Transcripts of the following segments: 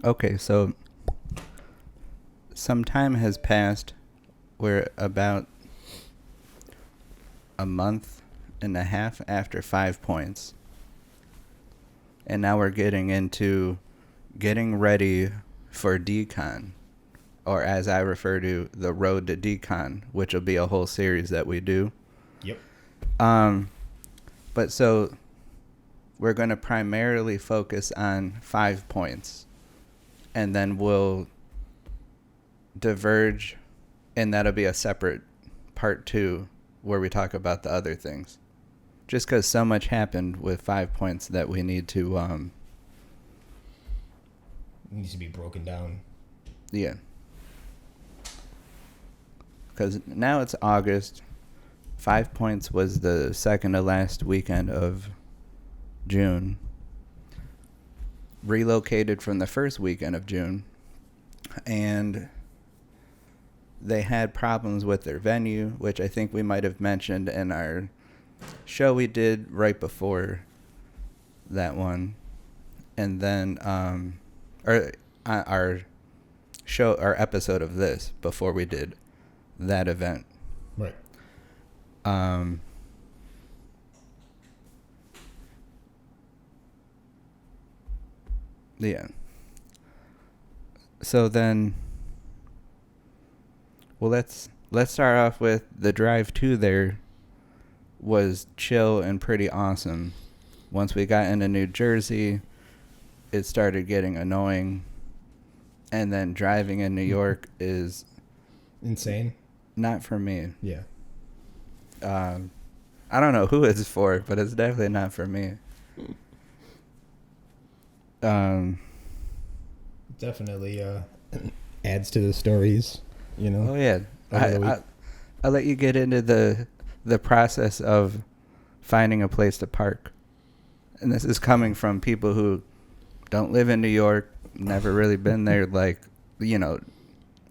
Okay, so some time has passed. We're about a month and a half after 5 points. And now we're getting into getting ready for decon, or as I refer to, the road to decon, which will be a whole series that we do. Yep. But so we're going to primarily focus on 5 points, and then we'll diverge, and that'll be a separate part 2 where we talk about the other things. Just because so much happened with 5 points that we need to It needs to be broken down. yeah. Because now it's August. 5 points was the second to last weekend of June. Relocated from the first weekend of June. And they had problems with their venue, which I think we might have mentioned in our show we did right before that one. And then our episode of this before we did that event. Right. Yeah. So then, well, let's start off with the drive to there was chill and pretty awesome. Once we got into New Jersey, it started getting annoying. And then driving in New York is insane. Not for me. Yeah. I don't know who it's for, but it's definitely not for me. Definitely adds to the stories, you know. Oh yeah. I'll let you get into the process of finding a place to park. And this is coming from people who don't live in New York, never really been there, like, you know,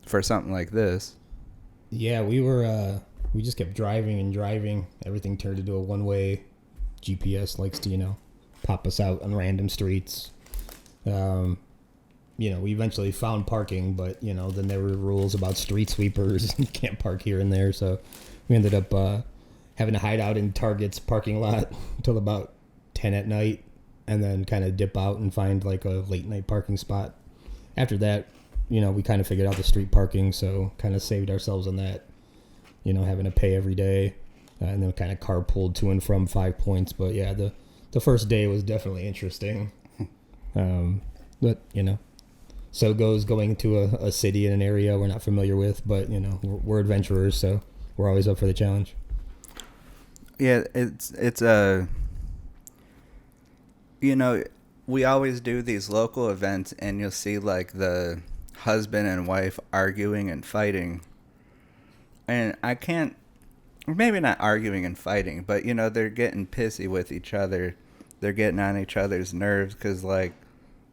for something like this. Yeah, we just kept driving and driving. Everything turned into a one-way. GPS likes to, you know, pop us out on random streets. You know, we eventually found parking, but, you know, then there were rules about street sweepers. You can't park here and there. So we ended up having to hide out in Target's parking lot until about 10 at night, and then kind of dip out and find like a late night parking spot. After that, you know, we kind of figured out the street parking, so kind of saved ourselves on that, you know, having to pay every day, and then kind of carpooled to and from 5 points. But yeah, the first day was definitely interesting. But, you know, so goes going to a city in an area we're not familiar with, but, you know, we're adventurers, so we're always up for the challenge. Yeah, it's a, you know, we always do these local events, and you'll see like the husband and wife arguing and fighting. And I can't, maybe not arguing and fighting, but, you know, they're getting pissy with each other. They're getting on each other's nerves because, like,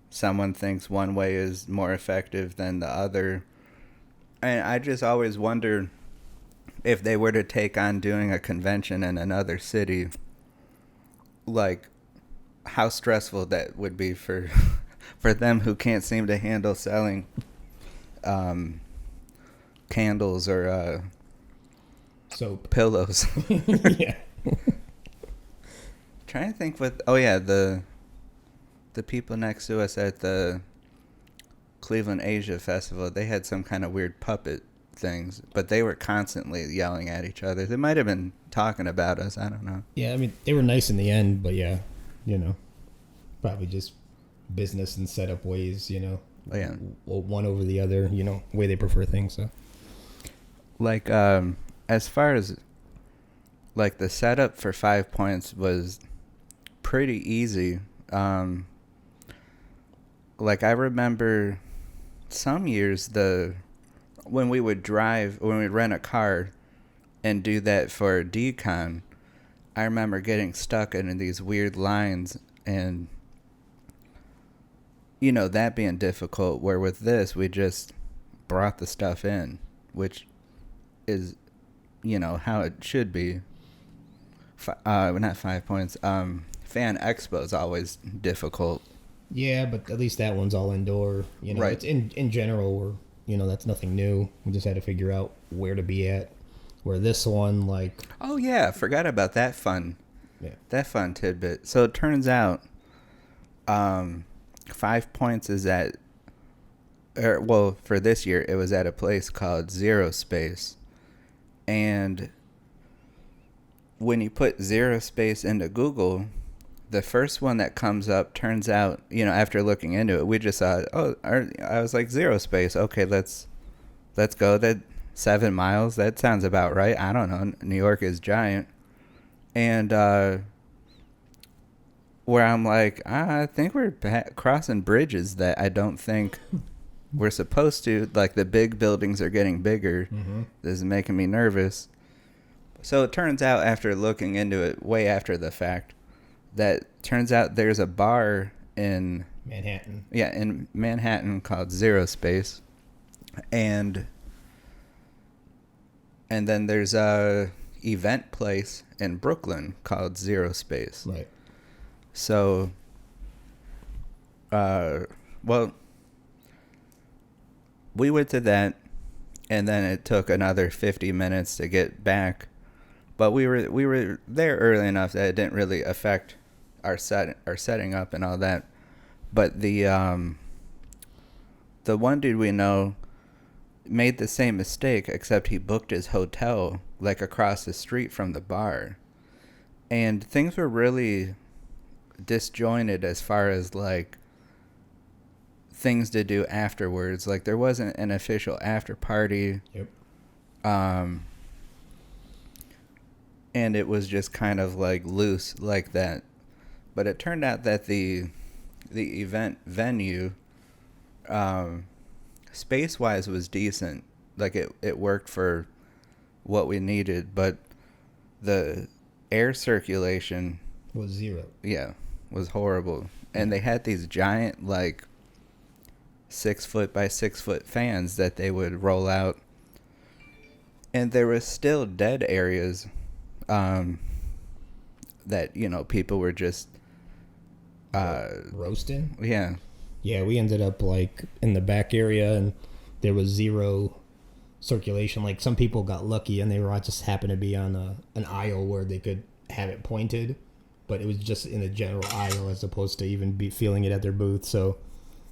someone thinks one way is more effective than the other. And I just always wonder if they were to take on doing a convention in another city, like, how stressful that would be for them who can't seem to handle selling candles or soap, pillows. Yeah. Trying to think with the people next to us at the Cleveland Asia Festival, they had some kind of weird puppet things, but they were constantly yelling at each other. They might have been talking about us. I don't know. Yeah, I mean, they were nice in the end, but yeah, you know, probably just business and setup ways, you know. Oh, yeah. One over the other, you know, way they prefer things. So, like, as far as like the setup for 5 points was pretty easy. Like, I remember some years when we would rent a car and do that for decon, I remember getting stuck in these weird lines and, you know, that being difficult, where with this, we just brought the stuff in, which is, you know, how it should be. Not 5 points. Fan Expo is always difficult. Yeah, but at least that one's all indoor. You know, Right. it's in general. That's nothing new. We just had to figure out where to be at. Where this one, like, Oh yeah, forgot about yeah, that fun tidbit. So it turns out, 5 Points is at, well, for this year it was at a place called Zero Space, and when you put Zero Space into Google, the first one that comes up turns out, after looking into it, we just thought, I was like, Zero Space, okay, let's go. That 7 miles, that sounds about right. I don't know. New York is giant. And where I'm like, I think we're crossing bridges that I don't think we're supposed to. Like, the big buildings are getting bigger. mm-hmm. This is making me nervous. So it turns out, after looking into it way after the fact, that turns out there's a bar in Manhattan. Yeah, in Manhattan called Zero Space. And then there's a event place in Brooklyn called Zero Space. Right. So, well, we went to that, and then it took another 50 minutes to get back. But we were there early enough that it didn't really affect our setting up and all that. But the one dude we know made the same mistake, except he booked his hotel like across the street from the bar, and things were really disjointed as far as like things to do afterwards. Like, there wasn't an official after party. Yep. And it was just kind of like loose like that. But it turned out that the event venue, space wise, was decent. Like, it worked for what we needed, but the air circulation Was zero. was horrible. And they had these giant, like, 6 foot by 6 foot fans that they would roll out, and there was still dead areas that people were just Roasting. yeah. Yeah, we ended up like in the back area, and there was zero circulation. Like, some people got lucky, and they were just happened to be on an aisle where they could have it pointed, but it was just in a general aisle as opposed to even be feeling it at their booth. So,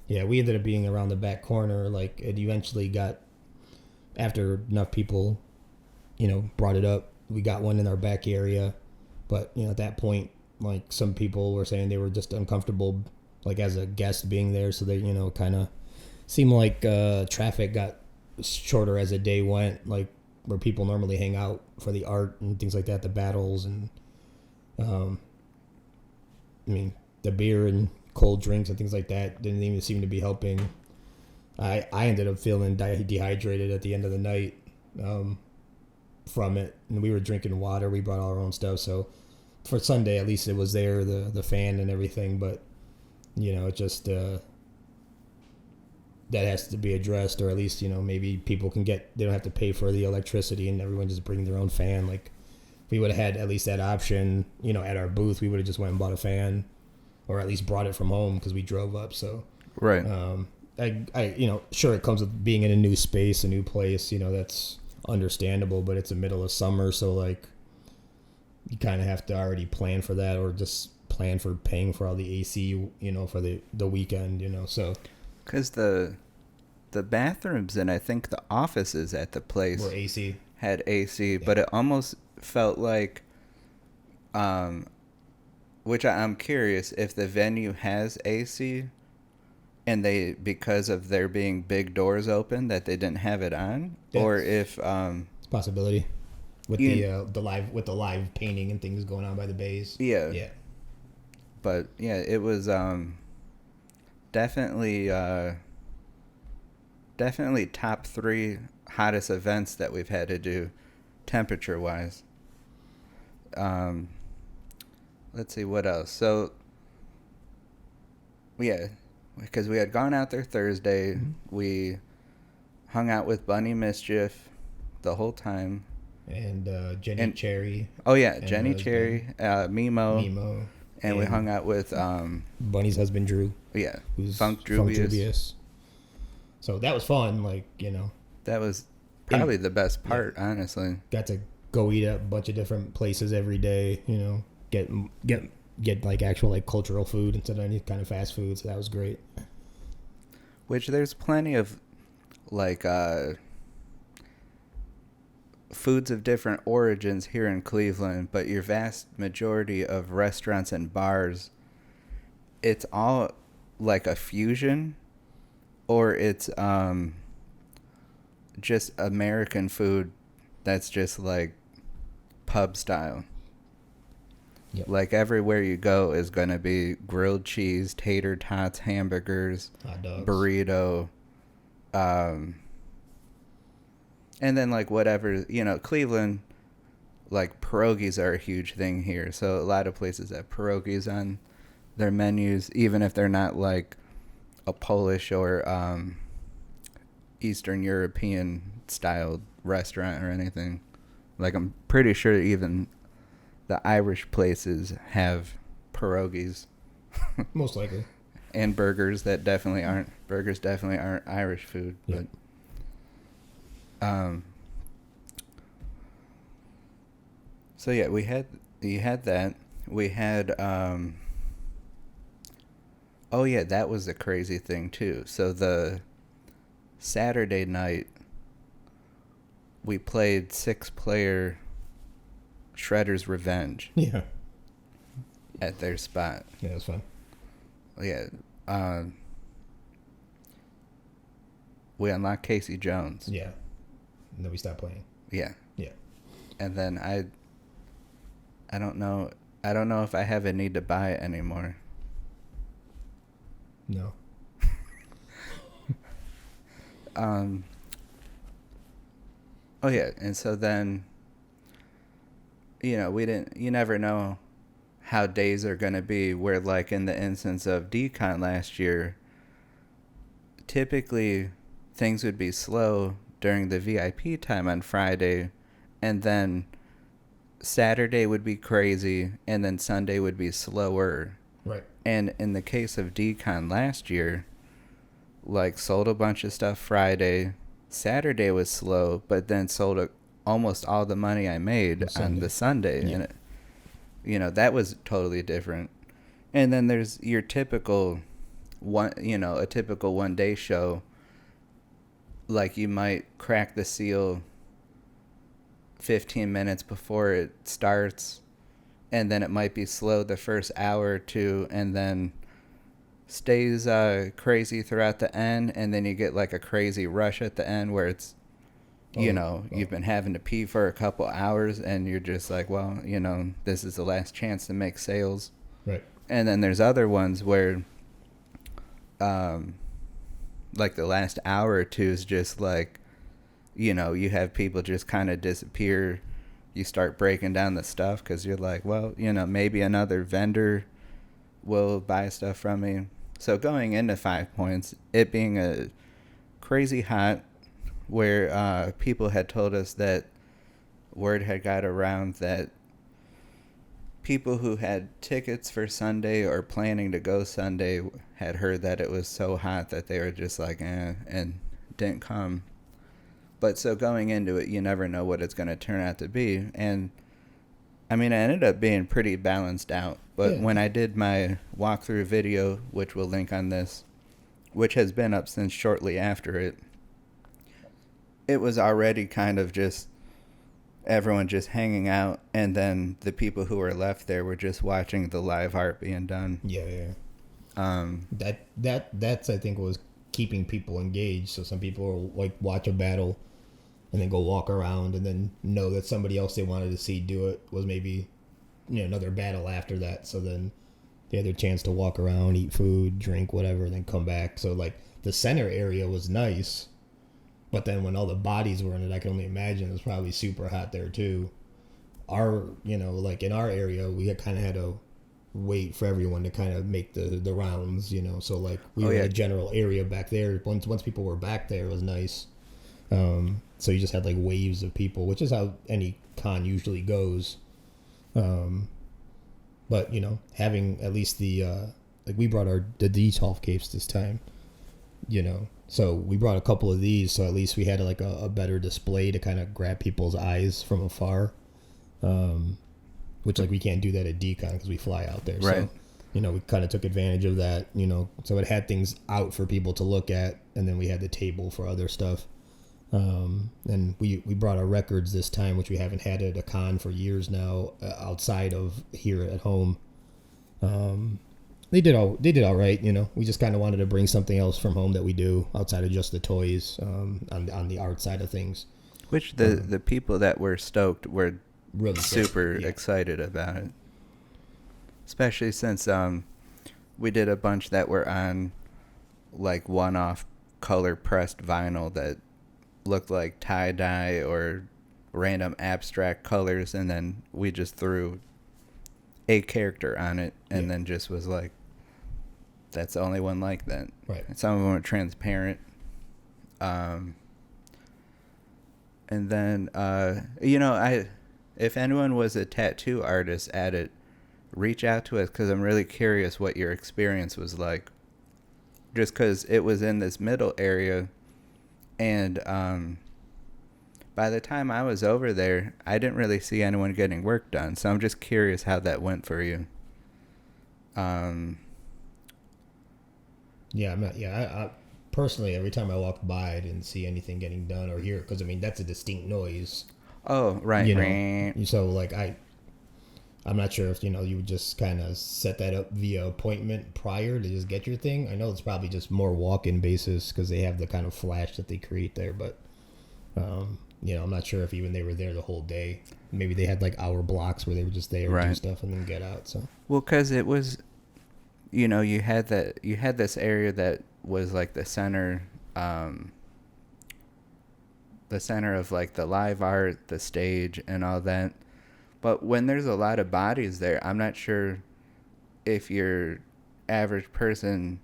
yeah, we ended up being around the back corner. Like, it eventually got, after enough people, brought it up, we got one in our back area. But, at that point, like, some people were saying they were just uncomfortable, like, as a guest being there. So they, kind of seemed like traffic got shorter as the day went, like, where people normally hang out for the art and things like that, the battles. And, the beer and cold drinks and things like that didn't even seem to be helping. I ended up feeling dehydrated at the end of the night from it, and we were drinking water. We brought all our own stuff, so for Sunday at least it was there, the fan and everything. But it just that has to be addressed, or at least maybe people they don't have to pay for the electricity, and everyone just bring their own fan. Like, if we would have had at least that option at our booth, we would have just went and bought a fan, or at least brought it from home because we drove up. So Right. Sure, it comes with being in a new space, a new place, that's understandable, but it's the middle of summer, so like you kind of have to already plan for that, or just plan for paying for all the AC, for the weekend, so. Because the bathrooms and I think the offices at the place Were AC. had AC, but it almost felt like, which I'm curious if the venue has AC, and they, because of there being big doors open, that they didn't have it on, or if It's a possibility with the live painting and things going on by the bays. Yeah. But yeah, it was definitely top 3 hottest events that we've had to do temperature wise. Let's see what else. So yeah, because we had gone out there Thursday, we hung out with Bunny Mischief the whole time, and Jenny Cherry. Oh yeah, and Jenny Cherry, Mimo, And we hung out with Bunny's husband Drew. Yeah, Who's Funk Jubius. So that was fun. That was probably the best part, honestly. Got to go eat at a bunch of different places every day. Get like actual like cultural food instead of any kind of fast food. So that was great. Which there's plenty of like foods of different origins here in Cleveland, but your vast majority of restaurants and bars, it's all like a fusion, or it's just American food that's just like pub style. Yep. Like everywhere you go is going to be grilled cheese, tater tots, hamburgers, hot dogs, burrito, and then like whatever, Cleveland, like pierogies are a huge thing here. So a lot of places have pierogies on their menus, even if they're not like a Polish or Eastern European styled restaurant or anything. Like I'm pretty sure even the Irish places have pierogies. Most likely. And burgers definitely aren't Irish food. Yep. But so yeah, you had that. We had oh yeah, that was a crazy thing too. So the Saturday night we played 6-player Shredder's Revenge. Yeah. At their spot. Yeah, it was fun. Yeah. We unlocked Casey Jones. Yeah. And then we stopped playing. Yeah. Yeah. And then I don't know if I have a need to buy it anymore. No. Oh yeah, and so then you never know how days are going to be, where like in the instance of Decon last year, typically things would be slow during the VIP time on Friday, and then Saturday would be crazy, and then Sunday would be slower. Right. And in the case of Decon last year, like sold a bunch of stuff Friday, Saturday was slow, but then sold almost all the money I made on the Sunday. Yeah. And that was totally different. And then there's your typical a typical 1-day show. Like you might crack the seal 15 minutes before it starts, and then it might be slow the first hour or two, and then stays crazy throughout the end, and then you get like a crazy rush at the end where it's you've been having to pee for a couple hours, and you're just like, well, this is the last chance to make sales. Right. And then there's other ones where like the last hour or two is just like, you have people just kind of disappear. You start breaking down the stuff because you're like, well, maybe another vendor will buy stuff from me. So going into 5 Points, it being a crazy hot, where people had told us that word had got around that people who had tickets for Sunday or planning to go Sunday had heard that it was so hot that they were just like, and didn't come. But so going into it, you never know what it's going to turn out to be. And I mean, I ended up being pretty balanced out. But when I did my walkthrough video, which we'll link on this, which has been up since shortly after it, it was already kind of just everyone just hanging out, and then the people who were left there were just watching the live art being done. Yeah. That's I think was keeping people engaged. So some people will like watch a battle and then go walk around and then know that somebody else they wanted to see do it was maybe another battle after that. So then they had their chance to walk around, eat food, drink, whatever, and then come back. So like the center area was nice. But then when all the bodies were in it, I can only imagine it was probably super hot there too. Like in our area, we kind of had to wait for everyone to kind of make the rounds, So like we were in a general area back there. Once people were back there, it was nice. So you just had like waves of people, which is how any con usually goes. But having at least the like we brought the D12 capes this time, so we brought a couple of these, so at least we had like a better display to kind of grab people's eyes from afar, which like we can't do that at Decon because we fly out there. Right. So we kind of took advantage of that. So it had things out for people to look at, and then we had the table for other stuff. And we brought our records this time, which we haven't had at a con for years now, outside of here at home. They did all right. We just kind of wanted to bring something else from home that we do outside of just the toys, on the art side of things. Which the people that were stoked were Really super yeah. excited about it. Especially since we did a bunch that were on like one-off color pressed vinyl that looked like tie-dye or random abstract colors, and then we just threw a character on it and then just was like, that's the only one like that. Right. And some of them were transparent. And then, if anyone was a tattoo artist at it, reach out to us because I'm really curious what your experience was like. Just because it was in this middle area, and by the time I was over there, I didn't really see anyone getting work done. So I'm just curious how that went for you. Yeah, I personally, every time I walked by, I didn't see anything getting done or hear it, because that's a distinct noise. Oh, right. So like I'm not sure if you would just kind of set that up via appointment prior to just get your thing. I know it's probably just more walk-in basis because they have the kind of flash that they create there, but I'm not sure if even they were there the whole day. Maybe they had like hour blocks where they were just there and do stuff and then get out. So because it was, you had this area that was like the center of like the live art, the stage, and all that. But when there's a lot of bodies there, I'm not sure if your average person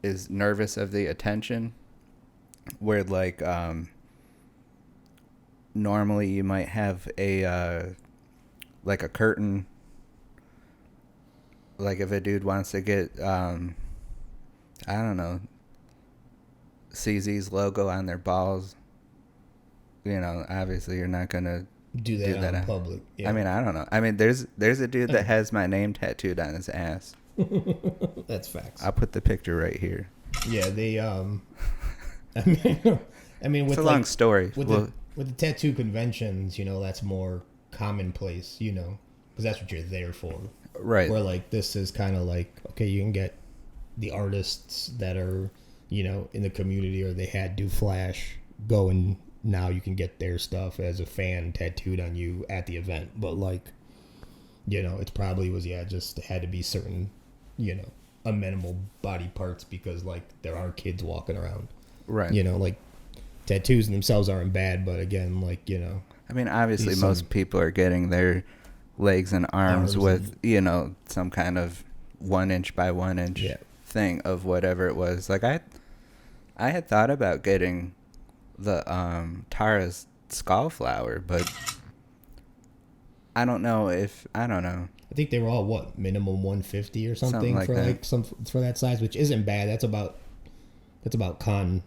is nervous of the attention, where like normally you might have a like a curtain, like if a dude wants to get I don't know, CZ's logo on their balls, obviously you're not gonna do that in public. Yeah. I mean, I don't know. I mean, there's a dude that has my name tattooed on his ass. That's facts. I'll put the picture right here. Yeah, they I mean, with it's a long story. With the tattoo conventions, that's more commonplace, because that's what you're there for. Right. Where like this is kind of like, okay, you can get the artists that are, in the community or they had do flash go, and now you can get their stuff as a fan tattooed on you at the event. But like, it probably was, just had to be certain, amenable body parts because like there are kids walking around. Right. Like tattoos in themselves aren't bad, but again, like, I mean, obviously most people are getting their legs and arms with, some kind of 1 inch by 1 inch thing of whatever it was. Like I had thought about getting the Tara's skull flower, but I don't know. I think they were all minimum 150 or something like for that. like for that size, which isn't bad. That's about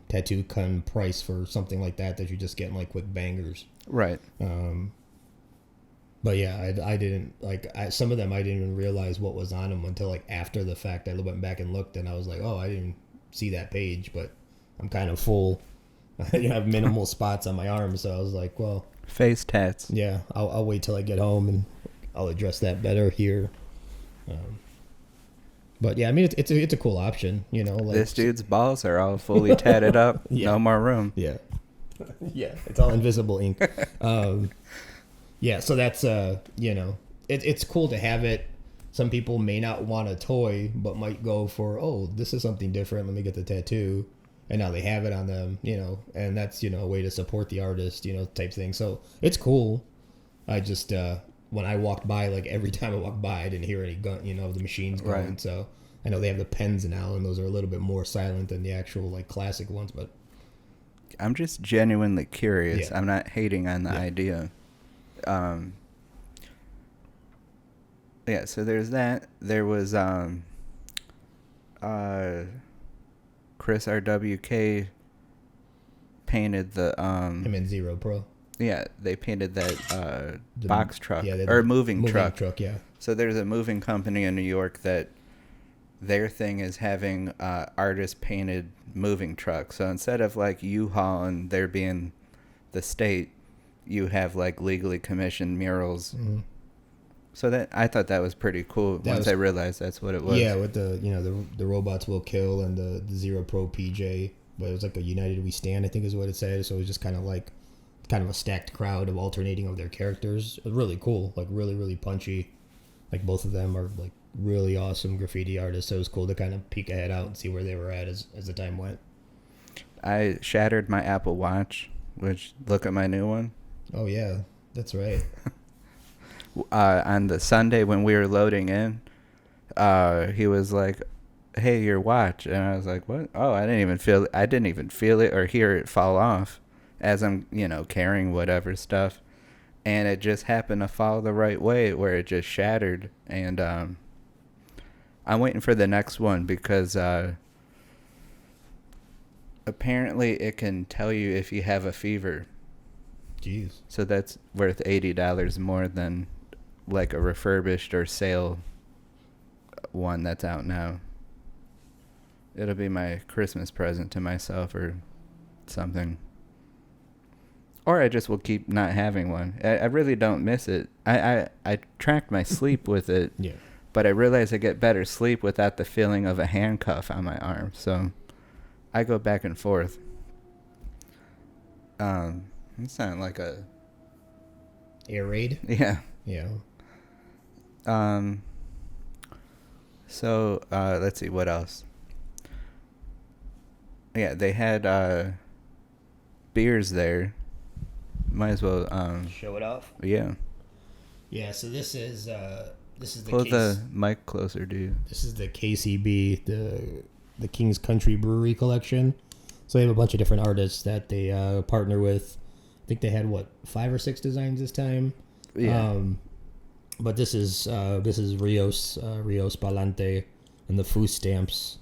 tattoo con price for something like that you're just getting like with bangers. Right. But yeah, I didn't some of them I didn't even realize what was on them until like after the fact. I went back and looked and I was like, oh, I didn't see that page, but I'm kind of full. I have minimal spots on my arms, so I was like, well, face tats. Yeah, I'll wait till I get home and I'll address that better here. But yeah, I mean it's a cool option, like this dude's balls are all fully tatted up. Yeah. No more room. Yeah. Yeah, it's all invisible ink. Yeah, so that's it's cool to have it. Some people may not want a toy, but might go for, oh, this is something different. Let me get the tattoo. And now they have it on them, and that's, a way to support the artist, type thing. So it's cool. I just, when I walked by, like every time I walked by, I didn't hear any gun, the machines going. Right. So I know they have the pens now, and those are a little bit more silent than the actual like classic ones, but I'm just genuinely curious. Yeah. I'm not hating on the idea. Yeah, so there's that. There was uh Chris RWK painted the Him and Zero Pro. yeah, they painted that The, box truck yeah, or moving truck. truck. Yeah. So there's a moving company in New York that their thing is having artist painted moving trucks. So instead of like U-Haul and there being the state, you have like legally commissioned murals. Mm-hmm. So that I thought that was pretty cool once I realized that's what it was. Yeah, with the the robots will kill and the Zero Pro PJ, but it was like a United We Stand, I think is what it said. So it was just kind of a stacked crowd of alternating of their characters. It was really cool, like really really punchy. Like both of them are like really awesome graffiti artists. So it was cool to kind of peek ahead out and see where they were at as the time went. I shattered my Apple Watch, which look at my new one. Oh yeah, that's right. On the Sunday when we were loading in, he was like, "Hey, your watch," and I was like, "What?" Oh, I didn't even feel it or hear it fall off as I'm carrying whatever stuff, and it just happened to fall the right way where it just shattered. And I'm waiting for the next one because apparently it can tell you if you have a fever. Jeez. So that's worth $80 more than like a refurbished or sale one that's out now. It'll be my Christmas present to myself or something. Or I just will keep not having one. I really don't miss it. I tracked my sleep with it. Yeah. But I realize I get better sleep without the feeling of a handcuff on my arm. So I go back and forth. It's not like a air raid. Yeah. Yeah. So let's see what else. Yeah, they had beers there. Might as well show it off. Yeah. Yeah, so this is the Pull the mic closer, dude. This is the KCB, the King's Country Brewery collection. So they have a bunch of different artists that they partner with. I think they had 5 or 6 designs this time. Yeah. But this is Rios Palante and the FUStamps.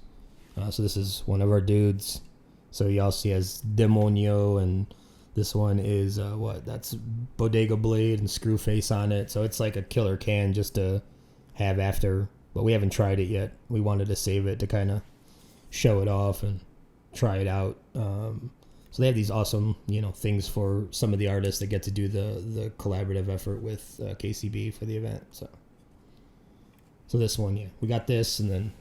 So this is one of our dudes. So he also has Demonio, and this one is that's Bodega Blade and Screwface on it. So it's like a killer can just to have after, but we haven't tried it yet. We wanted to save it to kind of show it off and try it out. So they have these awesome, things for some of the artists that get to do the collaborative effort with KCB for the event. So this one, yeah, we got this, and then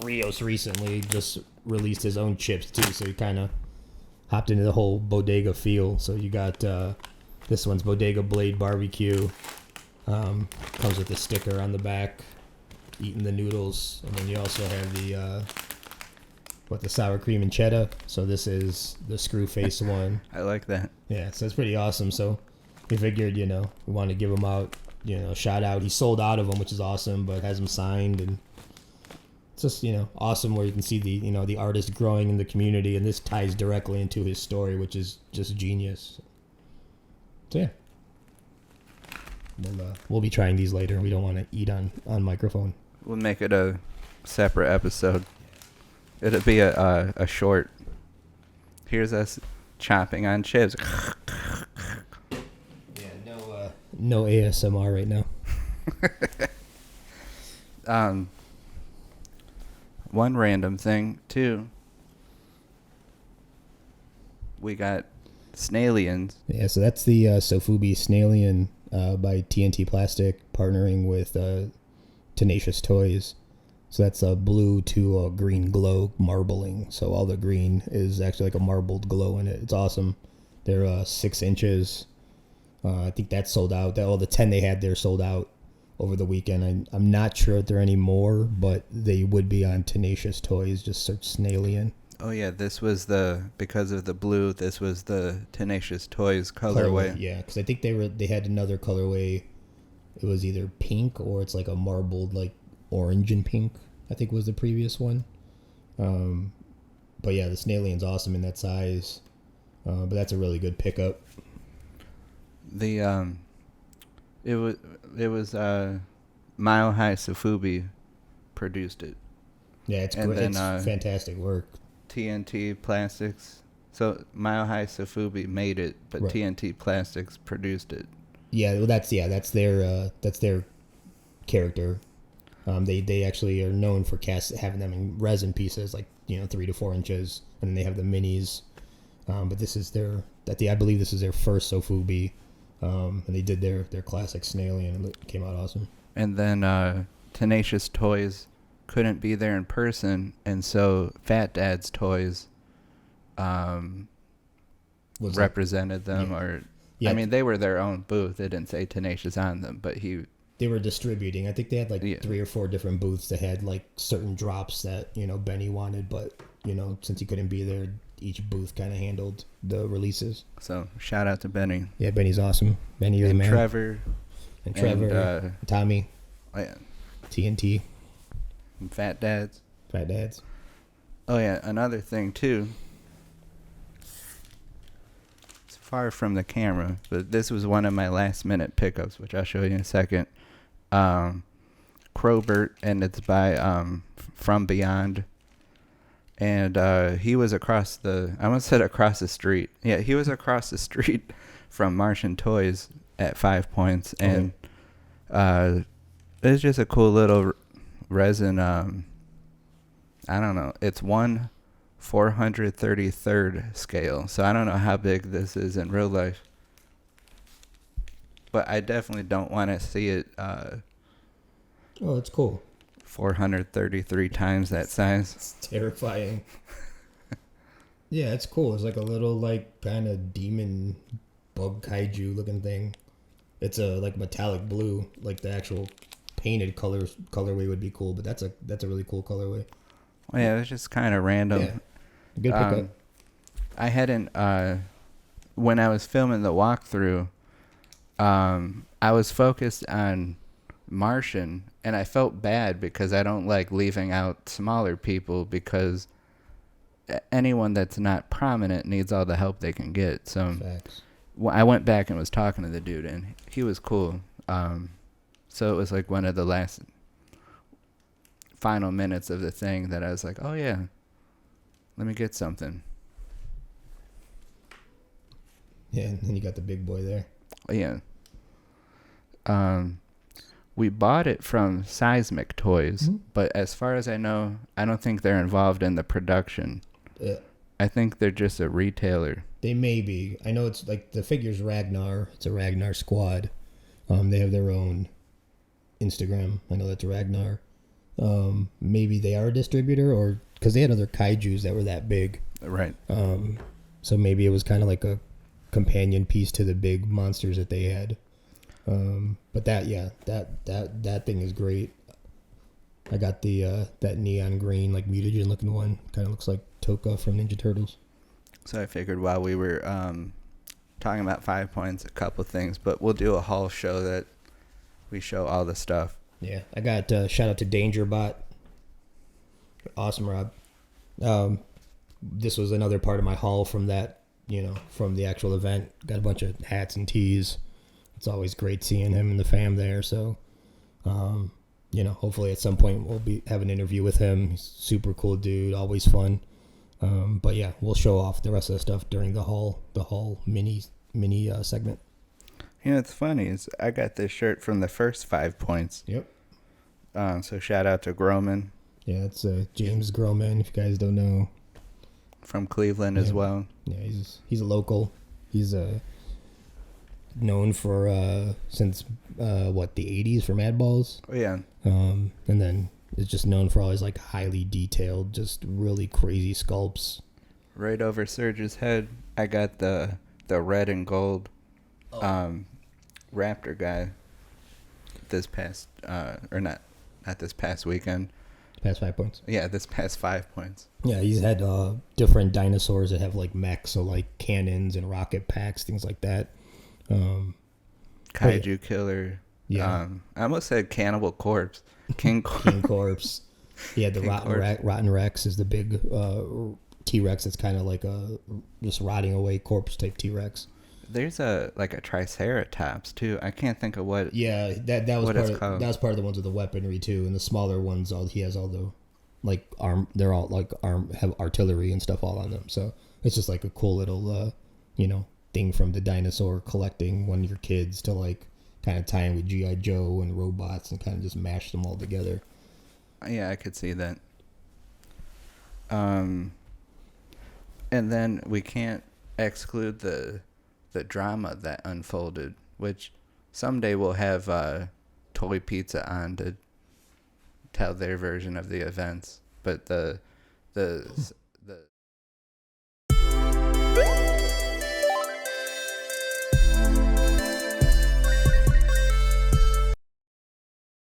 Rios recently just released his own chips too, so he kind of hopped into the whole bodega feel. So you got this one's Bodega Blade Barbecue. Comes with a sticker on the back, eating the noodles, and then you also have the sour cream and cheddar. So this is the screw face one. I like that. Yeah, so it's pretty awesome. So we figured, we want to give him out, shout out. He sold out of them, which is awesome, but has them signed, and it's just, awesome where you can see the artist growing in the community, and this ties directly into his story, which is just genius. So yeah. We'll be trying these later. We don't want to eat on microphone. We'll make it a separate episode. It'll be a short. Here's us chopping on chips. Yeah, no ASMR right now. One random thing too. We got Snailians. Yeah, so that's the Sofubi Snailian by TNT Plastic, partnering with Tenacious Toys. So that's a blue to a green glow marbling. So all the green is actually like a marbled glow in it. It's awesome. They're 6 inches. I think that's sold out. All the 10 they had there sold out over the weekend. I'm not sure if there are any more, but they would be on Tenacious Toys. Just search Snailian. Oh yeah, this was because of the blue. This was the Tenacious Toys colorway. Yeah, because I think they had another colorway. It was either pink or it's like a marbled like orange and pink, I think was the previous one. But yeah, the Snailian's awesome in that size. But that's a really good pickup. The It was it was Mile High Safubi produced it. Yeah, it's And great. then, It's fantastic work. TNT Plastics. So Mile High Safubi made it, but Right. TNT Plastics produced it. Yeah, well, that's their character. They actually are known for having them in resin pieces, like 3 to 4 inches, and then they have the minis. But this is I believe this is their first Sofubi, and they did their classic Snailian, and it came out awesome. And then Tenacious Toys couldn't be there in person, and so Fat Dad's Toys represented them, yeah. or Yeah. I mean, they were their own booth. They didn't say Tenacious on them, but They were distributing. I think they had like Yeah. 3 or 4 different booths that had like certain drops that Benny wanted, but since he couldn't be there, each booth kind of handled the releases. So shout out to Benny. Yeah, Benny's awesome. Benny, you're And the man. Trevor. And Trevor, And, Tommy, oh yeah, TNT, and Fat Dads. Fat Dads. Oh yeah, another thing too. It's far from the camera, but this was one of my last minute pickups, which I'll show you in a second. Crowbert, and it's by From Beyond. And he was across I almost said across the street. Yeah, he was across the street from Martian Toys at 5 Points, and it's just a cool little resin. I don't know. It's 1/433rd scale, so I don't know how big this is in real life. But I definitely don't want to see it Oh, it's cool. 433 times that size. It's terrifying. Yeah, it's cool. It's like a little like kind of demon bug kaiju looking thing. It's a like metallic blue, like the actual painted colorway would be cool, but that's a really cool colorway. Well, yeah, it was just kind of random. Yeah. Good pickup. I hadn't when I was filming the walkthrough, I was focused on Martian, and I felt bad because I don't like leaving out smaller people, because anyone that's not prominent needs all the help they can get. So Facts. I went back and was talking to the dude, and he was cool. So it was like one of the last final minutes of the thing that I was like, oh yeah, let me get something. Yeah, and then you got the big boy there. Yeah. We bought it from Seismic Toys, Mm-hmm. but as far as I know, I don't think they're involved in the production. I think they're just a retailer. They may be. I know it's like the figure's Ragnar. It's a Ragnar squad. They have their own Instagram. I know that's Ragnar. Maybe they are a distributor, or because they had other kaijus that were that big. Right. So maybe it was kind of like a companion piece to the big monsters that they had. But that thing is great. I got the that neon green like mutagen looking one. Kind of looks like Toka from Ninja Turtles. So I figured while we were talking about 5 Points, a couple things, but we'll do a haul show that we show all the stuff. Yeah, I got shout out to DangerBot. Awesome, Rob. This was another part of my haul from that, from the actual event. Got a bunch of hats and tees. It's always great seeing him and the fam there. So, hopefully at some point we'll have an interview with him. He's a super cool dude, always fun. But yeah, we'll show off the rest of the stuff during the haul mini segment. It's funny is I got this shirt from the first 5 Points. Yep. So shout out to Groman. Yeah, it's James Groman, if you guys don't know. From Cleveland as well. Yeah, he's a local. He's known for since the 80s for Madballs. Oh yeah. And then is just known for all his like highly detailed, just really crazy sculpts. Right over Serge's head, I got the red and gold Raptor guy this past or not this past weekend. Past 5 Points. Yeah, this past 5 Points. Yeah, he's had different dinosaurs that have like mechs, so like cannons and rocket packs, things like that. Kaiju Killer. Yeah. I almost said Cannibal Corpse. King Corpse. Yeah, the Rotten Rex is the big T-Rex. It's kind of like a just rotting away corpse type T-Rex. There's a Triceratops too. I can't think of what. Yeah, that was what part it's of called. that was part of the ones with the weaponry too, and the smaller ones, he has all the like arm. They're all like have artillery and stuff all on them. So it's just like a cool little thing from the dinosaur collecting when you're kids to like kind of tie in with GI Joe and robots and kind of just mash them all together. Yeah, I could see that. And then we can't exclude the drama that unfolded, which someday we'll have Toy Pizza on to tell their version of the events. But the